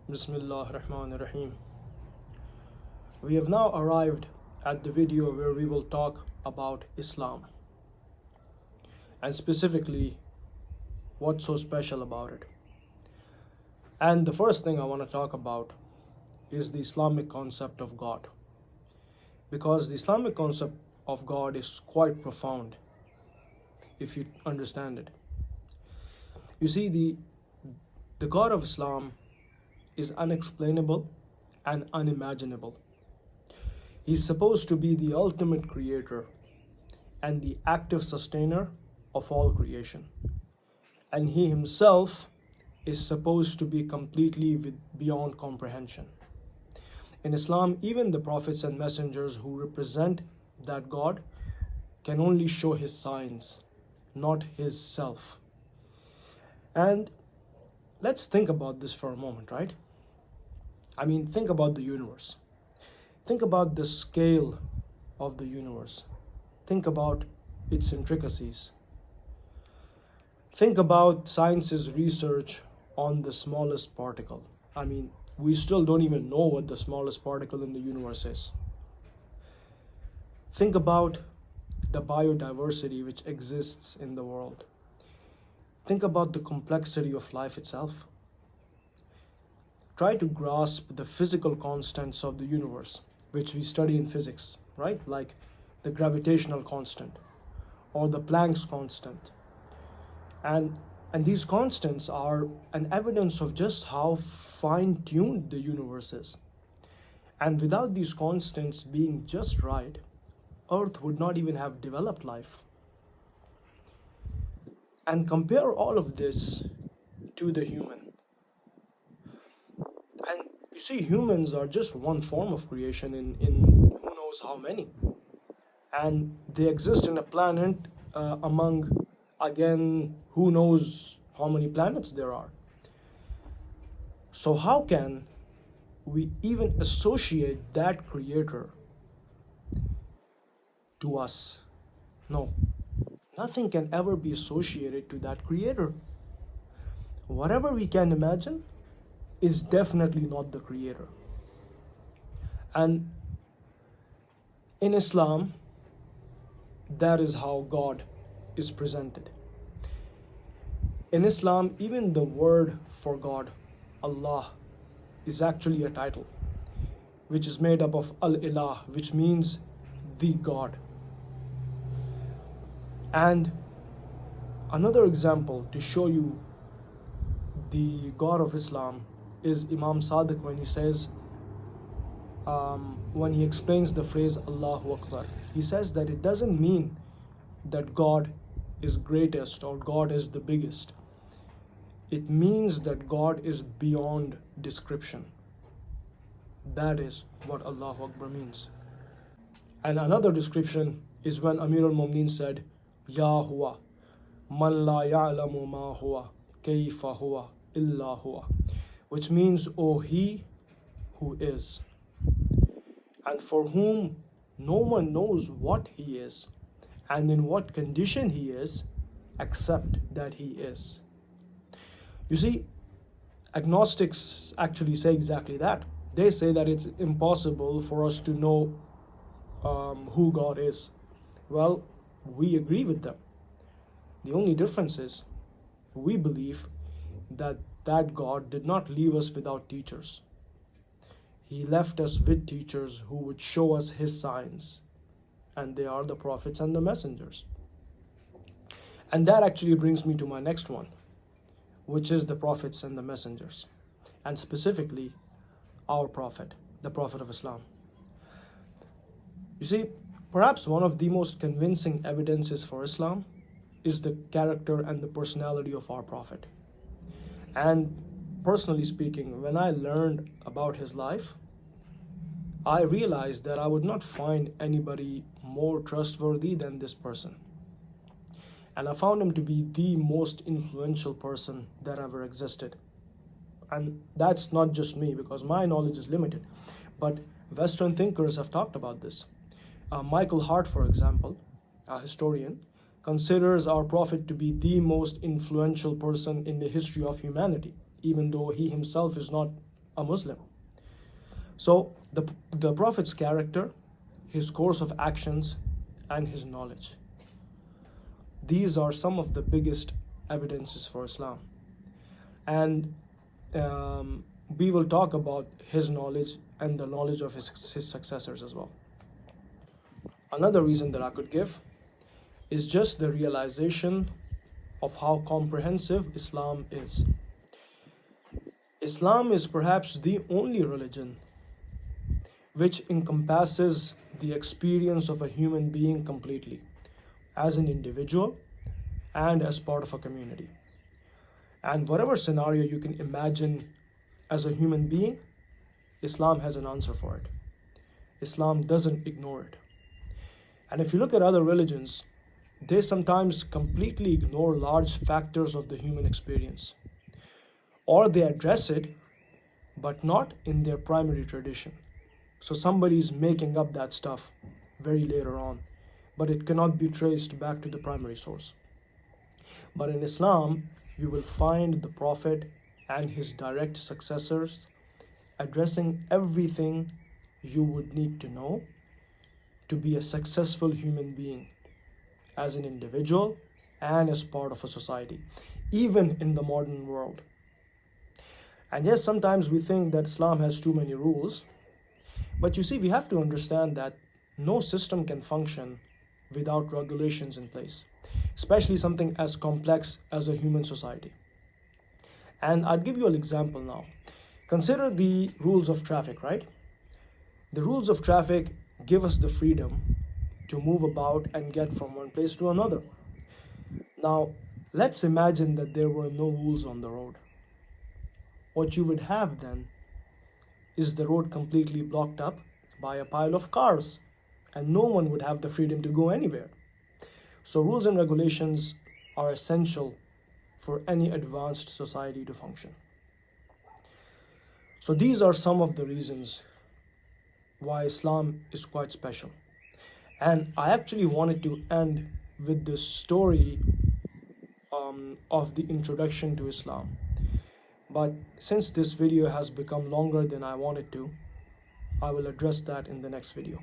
Bismillah ar-Rahman ar-Rahim. We have now arrived at the video where we will talk about Islam and specifically what's so special about it. And the first thing I want to talk about is the Islamic concept of God, because the Islamic concept of God is quite profound if you understand it. You see, the God of Islam is unexplainable and unimaginable. He's supposed to be the ultimate creator and the active sustainer of all creation. And he himself is supposed to be completely beyond comprehension. In Islam, even the prophets and messengers who represent that God can only show his signs, not his self. And let's think about this for a moment, right? I mean, think about the universe. Think about the scale of the universe. Think about its intricacies. Think about science's research on the smallest particle. I mean, we still don't even know what the smallest particle in the universe is. Think about the biodiversity which exists in the world. Think about the complexity of life itself. Try to grasp the physical constants of the universe, which we study in physics, right? Like the gravitational constant or the Planck's constant. And these constants are an evidence of just how fine-tuned the universe is. And without these constants being just right, Earth would not even have developed life. And compare all of this to the human. And you see, humans are just one form of creation in who knows how many. And they exist in a planet among, again, who knows how many planets there are. So how can we even associate that creator to us? No. Nothing can ever be associated to that creator. Whatever we can imagine is definitely not the creator. And in Islam, that is how God is presented. In Islam, even the word for God, Allah, is actually a title, which is made up of Al-Ilah, which means the God. And another example to show you the God of Islam is Imam Sadiq when he says, when he explains the phrase Allahu Akbar, he says that it doesn't mean that God is greatest or God is the biggest. It means that God is beyond description. That is what Allahu Akbar means. And another description is when Amir al-Mu'mineen said, Ya huwa, man la ya'lamu ma huwa, kayfa huwa, illa huwa, which means, O he who is, and for whom no one knows what he is, and in what condition he is, except that he is. You see, agnostics actually say exactly that. They say that it's impossible for us to know who God is. Well, we agree with them. The only difference is we believe that God did not leave us without teachers. He left us with teachers who would show us his signs, and they are the prophets and the messengers. And that actually brings me to my next one, which is the prophets and the messengers, and specifically our prophet, the Prophet of Islam. You see, perhaps one of the most convincing evidences for Islam is the character and the personality of our prophet. And personally speaking, when I learned about his life, I realized that I would not find anybody more trustworthy than this person. And I found him to be the most influential person that ever existed. And that's not just me, because my knowledge is limited, but Western thinkers have talked about this. Michael Hart, for example, a historian, considers our prophet to be the most influential person in the history of humanity, even though he himself is not a Muslim. So the Prophet's character, his course of actions, and his knowledge. These are some of the biggest evidences for Islam. And we will talk about his knowledge and the knowledge of his successors as well. Another reason that I could give is just the realization of how comprehensive Islam is. Islam is perhaps the only religion which encompasses the experience of a human being completely, as an individual and as part of a community. And whatever scenario you can imagine as a human being, Islam has an answer for it. Islam doesn't ignore it. And if you look at other religions, they sometimes completely ignore large factors of the human experience. Or they address it, but not in their primary tradition. So somebody is making up that stuff very later on, but it cannot be traced back to the primary source. But in Islam, you will find the Prophet and his direct successors addressing everything you would need to know to be a successful human being, as an individual and as part of a society, even in the modern world. And yes, sometimes we think that Islam has too many rules, but you see, we have to understand that no system can function without regulations in place, especially something as complex as a human society. And I'll give you an example now. Consider the rules of traffic, right? The rules of traffic give us the freedom to move about and get from one place to another. Now, let's imagine that there were no rules on the road. What you would have then is the road completely blocked up by a pile of cars, and no one would have the freedom to go anywhere. So rules and regulations are essential for any advanced society to function. So these are some of the reasons why Islam is quite special. And I actually wanted to end with the story of the introduction to Islam. But since this video has become longer than I wanted to, I will address that in the next video.